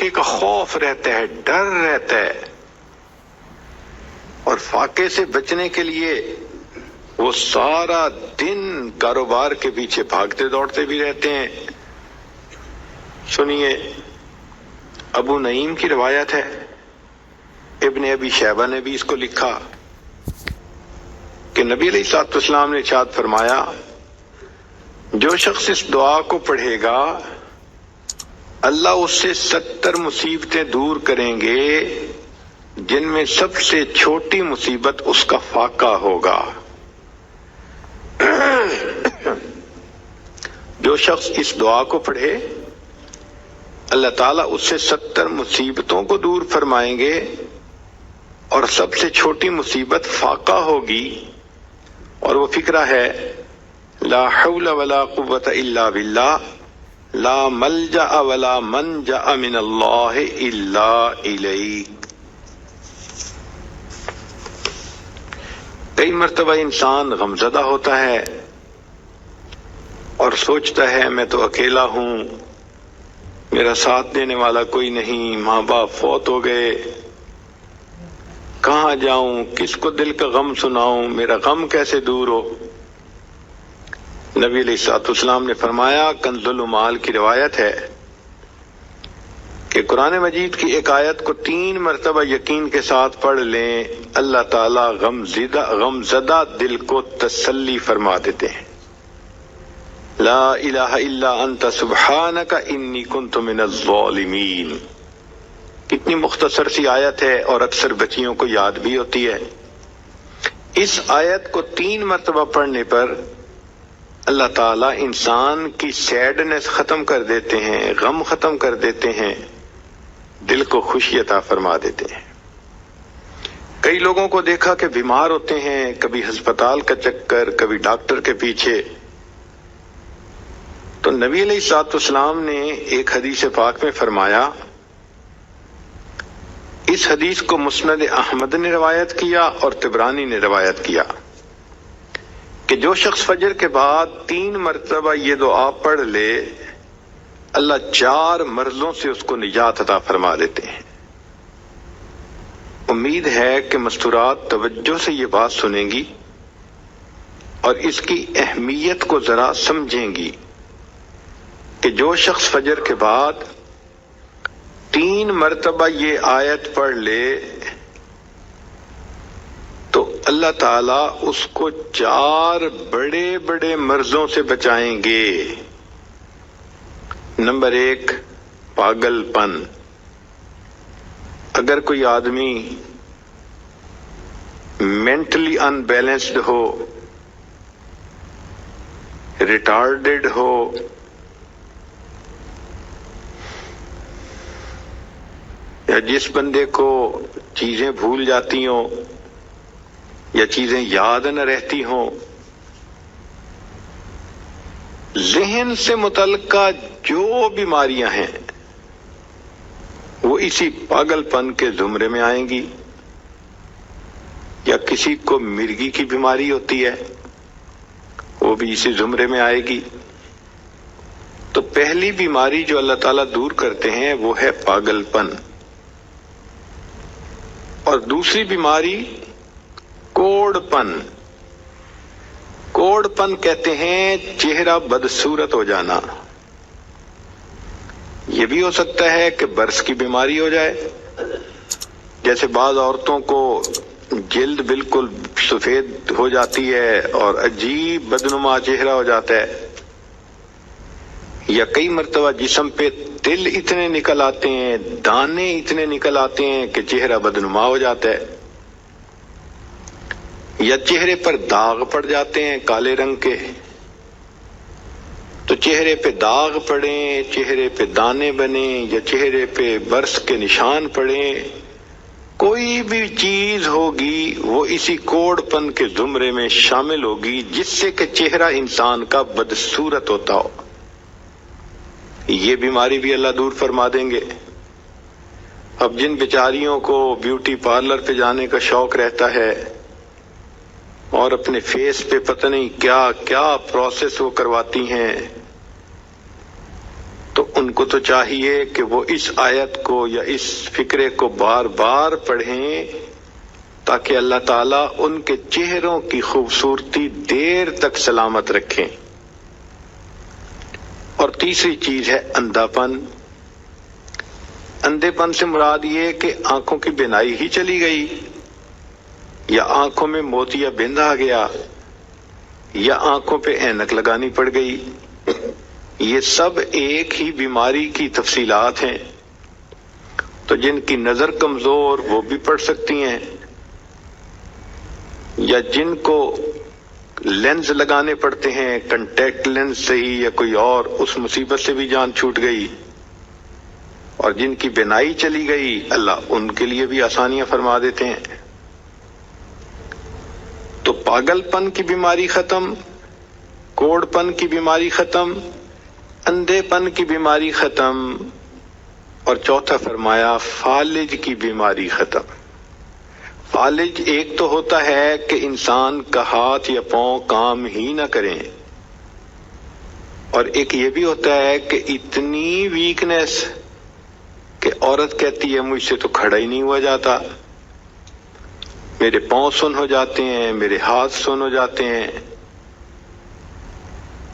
فاقے کا خوف رہتا ہے، ڈر رہتا ہے، اور فاقے سے بچنے کے لیے وہ سارا دن کاروبار کے پیچھے بھاگتے دوڑتے بھی رہتے ہیں۔ سنیے، ابو نعیم کی روایت ہے، ابن ابی شیبہ نے بھی اس کو لکھا کہ نبی علیہ الصلوۃ والسلام نے ارشاد فرمایا، جو شخص اس دعا کو پڑھے گا اللہ اس سے 70 مصیبتیں دور کریں گے، جن میں سب سے چھوٹی مصیبت اس کا فاقہ ہوگا۔ جو شخص اس دعا کو پڑھے اللہ تعالیٰ اس سے 70 مصیبتوں کو دور فرمائیں گے، اور سب سے چھوٹی مصیبت فاقہ ہوگی، اور وہ فقرہ ہے، لا حول ولا قوت الا باللہ، لا ملجأ ولا منجأ من اللہ الا الیک۔ کئی مرتبہ انسان غمزدہ ہوتا ہے اور سوچتا ہے میں تو اکیلا ہوں، میرا ساتھ دینے والا کوئی نہیں، ماں باپ فوت ہو گئے، کہاں جاؤں، کس کو دل کا غم سناؤں، میرا غم کیسے دور ہو۔ نبی علیہ الصلوۃ والسلام نے فرمایا، کنز المال کی روایت ہے کہ قرآن مجید کی ایک آیت کو 3 مرتبہ یقین کے ساتھ پڑھ لیں، اللہ تعالیٰ غمزدہ دل کو تسلی فرما دیتے ہیں۔ لا الہ الا انت سبحانک انی کنت من الظالمین۔ کتنی مختصر سی آیت ہے اور اکثر بچیوں کو یاد بھی ہوتی ہے۔ اس آیت کو 3 مرتبہ پڑھنے پر اللہ تعالیٰ انسان کی سیڈنس ختم کر دیتے ہیں، غم ختم کر دیتے ہیں، دل کو خوشی عطا فرما دیتے ہیں۔ کئی لوگوں کو دیکھا کہ بیمار ہوتے ہیں، کبھی ہسپتال کا چکر، کبھی ڈاکٹر کے پیچھے، تو نبی علیہ الصلوۃ والسلام نے ایک حدیث پاک میں فرمایا، اس حدیث کو مسند احمد نے روایت کیا اور طبرانی نے روایت کیا کہ جو شخص فجر کے بعد 3 مرتبہ یہ دعا پڑھ لے اللہ 4 مرضوں سے اس کو نجات عطا فرما دیتے ہیں۔ امید ہے کہ مستورات توجہ سے یہ بات سنیں گی اور اس کی اہمیت کو ذرا سمجھیں گی کہ جو شخص فجر کے بعد 3 مرتبہ یہ آیت پڑھ لے تو اللہ تعالیٰ اس کو 4 بڑے بڑے مرضوں سے بچائیں گے۔ نمبر 1، پاگل پن۔ اگر کوئی آدمی مینٹلی ان بیلنسڈ ہو، ریٹارڈڈ ہو، یا جس بندے کو چیزیں بھول جاتی ہوں یا چیزیں یاد نہ رہتی ہوں، ذہن سے متعلقہ جو بیماریاں ہیں وہ اسی پاگل پن کے زمرے میں آئیں گی۔ یا کسی کو مرگی کی بیماری ہوتی ہے، وہ بھی اسی زمرے میں آئے گی۔ تو پہلی بیماری جو اللہ تعالیٰ دور کرتے ہیں وہ ہے پاگل پن، اور دوسری بیماری کوڑ پن۔ کوڑ پن کہتے ہیں چہرہ بدصورت ہو جانا۔ یہ بھی ہو سکتا ہے کہ برس کی بیماری ہو جائے، جیسے بعض عورتوں کو جلد بالکل سفید ہو جاتی ہے اور عجیب بدنما چہرہ ہو جاتا ہے، یا کئی مرتبہ جسم پہ تل اتنے نکل آتے ہیں، دانے اتنے نکل آتے ہیں کہ چہرہ بدنما ہو جاتا ہے، یا چہرے پر داغ پڑ جاتے ہیں کالے رنگ کے۔ تو چہرے پہ داغ پڑیں، چہرے پہ دانے بنیں، یا چہرے پہ برس کے نشان پڑیں، کوئی بھی چیز ہوگی وہ اسی کوڑ پن کے زمرے میں شامل ہوگی، جس سے کہ چہرہ انسان کا بدصورت ہوتا ہو۔ یہ بیماری بھی اللہ دور فرما دیں گے۔ اب جن بیچاریوں کو بیوٹی پارلر پہ جانے کا شوق رہتا ہے اور اپنے فیس پہ پتہ نہیں کیا کیا پروسیس وہ کرواتی ہیں، تو ان کو تو چاہیے کہ وہ اس آیت کو یا اس فکرے کو بار بار پڑھیں تاکہ اللہ تعالیٰ ان کے چہروں کی خوبصورتی دیر تک سلامت رکھیں۔ اور تیسری چیز ہے اندھا پن۔ اندھے پن سے مراد یہ کہ آنکھوں کی بینائی ہی چلی گئی، یا آنکھوں میں موتیا بند آ گیا، یا آنکھوں پہ اینک لگانی پڑ گئی۔ یہ سب ایک ہی بیماری کی تفصیلات ہیں۔ تو جن کی نظر کمزور وہ بھی پڑھ سکتی ہیں، یا جن کو لینز لگانے پڑتے ہیں، کنٹیکٹ لینز سے ہی یا کوئی اور، اس مصیبت سے بھی جان چھوٹ گئی۔ اور جن کی بینائی چلی گئی، اللہ ان کے لیے بھی آسانیاں فرما دیتے ہیں۔ تو پاگل پن کی بیماری ختم، کوڑ پن کی بیماری ختم، اندھے پن کی بیماری ختم، اور چوتھا فرمایا فالج کی بیماری ختم۔ فالج ایک تو ہوتا ہے کہ انسان کا ہاتھ یا پاؤں کام ہی نہ کریں، اور ایک یہ بھی ہوتا ہے کہ اتنی ویکنس کہ عورت کہتی ہے مجھ سے تو کھڑا ہی نہیں ہوا جاتا، میرے پاؤں سن ہو جاتے ہیں، میرے ہاتھ سن ہو جاتے ہیں۔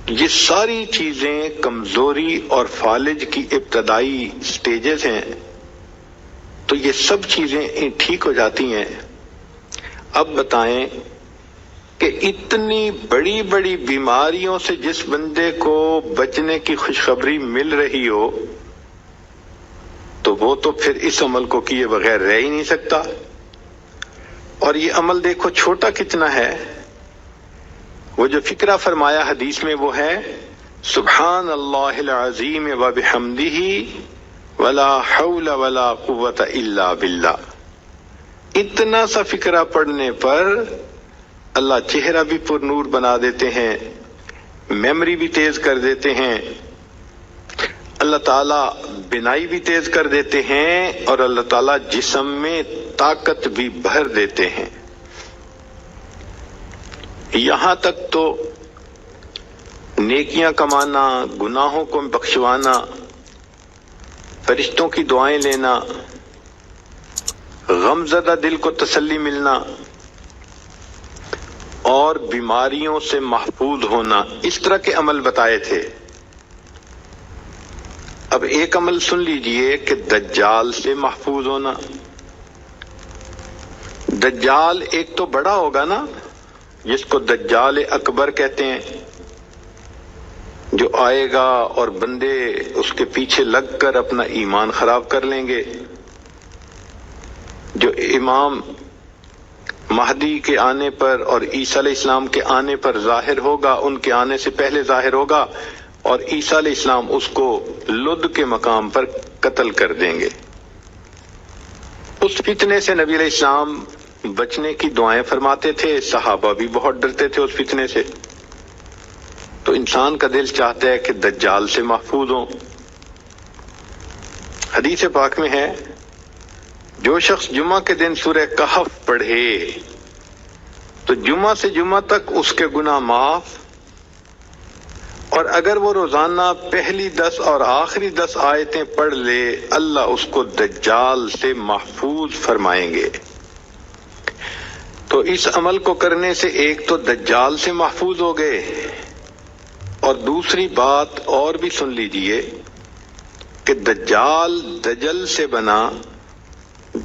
یہ ساری چیزیں کمزوری اور فالج کی ابتدائی سٹیجز ہیں، تو یہ سب چیزیں ٹھیک ہو جاتی ہیں۔ اب بتائیں کہ اتنی بڑی بڑی بیماریوں سے جس بندے کو بچنے کی خوشخبری مل رہی ہو، تو وہ تو پھر اس عمل کو کیے بغیر رہ ہی نہیں سکتا۔ اور یہ عمل دیکھو چھوٹا کتنا ہے۔ وہ جو فکرہ فرمایا حدیث میں وہ ہے سبحان اللہ العظیم وبحمدہ ولا حول ولا قوت الا باللہ۔ اتنا سا فکرہ پڑھنے پر اللہ چہرہ بھی پر نور بنا دیتے ہیں، میموری بھی تیز کر دیتے ہیں، اللہ تعالیٰ بینائی بھی تیز کر دیتے ہیں، اور اللہ تعالیٰ جسم میں طاقت بھی بھر دیتے ہیں۔ یہاں تک تو نیکیاں کمانا، گناہوں کو بخشوانا، فرشتوں کی دعائیں لینا، غم زدہ دل کو تسلی ملنا، اور بیماریوں سے محفوظ ہونا، اس طرح کے عمل بتائے تھے۔ اب ایک عمل سن لیجئے کہ دجال سے محفوظ ہونا۔ دجال ایک تو بڑا ہوگا نا، جس کو دجال اکبر کہتے ہیں، جو آئے گا اور بندے اس کے پیچھے لگ کر اپنا ایمان خراب کر لیں گے۔ جو امام مہدی کے آنے پر اور عیسیٰ علیہ السلام کے آنے پر ظاہر ہوگا، ان کے آنے سے پہلے ظاہر ہوگا، اور عیسیٰ علیہ السلام اس کو لد کے مقام پر قتل کر دیں گے۔ اس فتنے سے نبی علیہ السلام بچنے کی دعائیں فرماتے تھے، صحابہ بھی بہت ڈرتے تھے اس فتنے سے۔ تو انسان کا دل چاہتا ہے کہ دجال سے محفوظ ہوں۔ حدیث پاک میں ہے جو شخص جمعہ کے دن سورہ کہف پڑھے تو جمعہ سے جمعہ تک اس کے گناہ معاف، اور اگر وہ روزانہ پہلی 10 اور آخری 10 آیتیں پڑھ لے، اللہ اس کو دجال سے محفوظ فرمائیں گے۔ تو اس عمل کو کرنے سے ایک تو دجال سے محفوظ ہو گئے، اور دوسری بات اور بھی سن لیجئے کہ دجال دجل سے بنا۔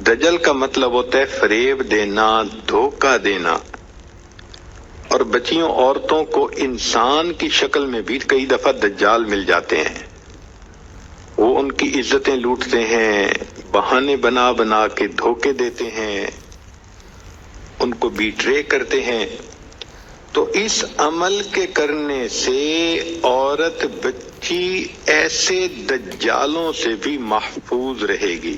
دجل کا مطلب ہوتا ہے فریب دینا، دھوکہ دینا، اور بچیوں عورتوں کو انسان کی شکل میں بھی کئی دفعہ دجال مل جاتے ہیں۔ وہ ان کی عزتیں لوٹتے ہیں، بہانے بنا بنا کے دھوکے دیتے ہیں، ان کو بیٹرے کرتے ہیں۔ تو اس عمل کے کرنے سے عورت بچی ایسے دجالوں سے بھی محفوظ رہے گی۔